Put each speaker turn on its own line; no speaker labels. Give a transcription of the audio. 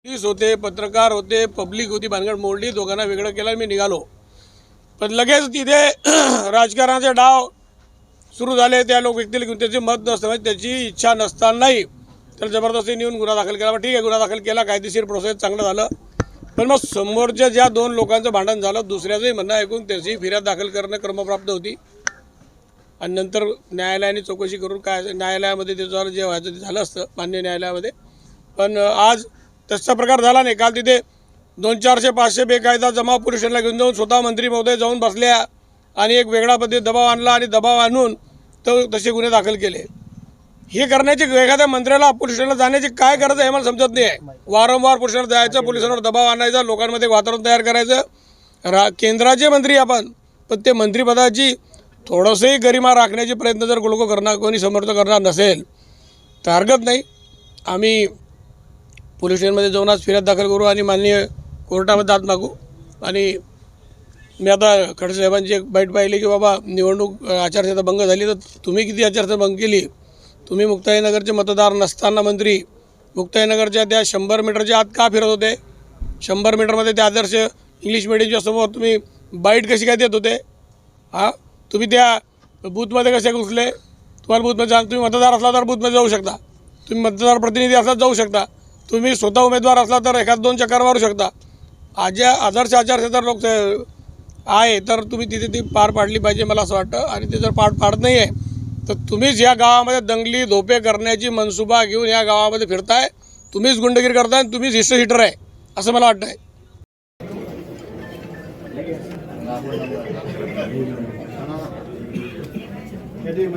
Police होते, पत्रकार होते, पब्लिक होती, भानगड मोडली, दोघांना वेगळं केलं, मी निघालो. पण लगेच तिथे राजकारणाचे डाव सुरू झाले. त्या लोक व्यक्तीला घेऊन त्याचे मत नसतं, म्हणजे त्याची इच्छा नसतानाही तर जबरदस्ती नेऊन गुन्हा दाखल केला. ठीक आहे, गुन्हा दाखल केला, कायदेशीर प्रोसेस चांगलं झालं. पण मग समोरच्या ज्या दोन लोकांचं भांडण झालं, दुसऱ्याचंही म्हणणं ऐकून त्याची फिर्याद दाखल करणं क्रमप्राप्त होती. आणि नंतर न्यायालयाने चौकशी करून काय न्यायालयामध्ये त्याच्यावर जे व्हायचं ते झालं असतं मान्य न्यायालयामध्ये. पण आज तसा प्रकार झाला नाही. काल तिथे 200-400-500 बेकायदा जमाव पोलीस स्टेशनला घेऊन जाऊन स्वतः मंत्री महोदय जाऊन बसल्या आणि एक वेगळा पद्धती दबाव आणला आणि दबाव आणून तो तसे गुन्हे दाखल केले. हे करण्याची एखाद्या मंत्र्याला पोलीस स्टेशनला जाण्याची काय गरज आहे मला समजत नाही आहे. वारंवार पोलीस स्टेशनला जायचं, पोलिसांवर दबाव आणायचा, लोकांमध्ये वातावरण तयार करायचं. केंद्राचे मंत्री आपण, पण ते मंत्रिपदाची थोडंसंही गरिमा राखण्याचे प्रयत्न जर लोक करणार, कोणी समर्थ करणार नसेल तर हरकत नाही. आम्ही पोलीस स्टेशनमध्ये जाऊन आज फिर्याद दाखल करू आणि माननीय कोर्टामध्ये दाद मागू. आणि मी आता खडसे साहेबांची एक बाईट पाहिली की बाबा निवडणूक आचारसंहिता भंग झाली, तर तुम्ही किती आचारसंहिता भंग केली? तुम्ही मुक्ताईनगरचे मतदार नसताना मंत्री मुक्ताईनगरच्या त्या 100 मीटरच्या आत का फिरत होते? 100 मीटरमध्ये त्या आदर्श इंग्लिश मिडियमच्या समोर तुम्ही बाईट कशी काय देत होते? तुम्ही त्या बूथमध्ये कसे घुसले? तुम्हाला बूथमध्ये तुम्ही मतदार असला तर बूथमध्ये जाऊ शकता, तुम्ही मतदार प्रतिनिधी असला जाऊ शकता, तुम्ही स्वतः उमेदवार असला तर एखाद 2 चक्कर मारू शकता. आदर्श आचारसंहिता लोक आहे तर तुम्ही तिथे ती पार पाडली पाहिजे मला असं वाटतं. आणि ते जर पाडत नाही आहे तर तुम्हीच या गावामध्ये दंगली धोपे करण्याची मनसुबा घेऊन या गावामध्ये फिरताय, तुम्हीच गुंडगिरी करताय, तुम्हीच हिस्ट्री हिटर आहे असं मला वाटतं आहे.
म्हणजे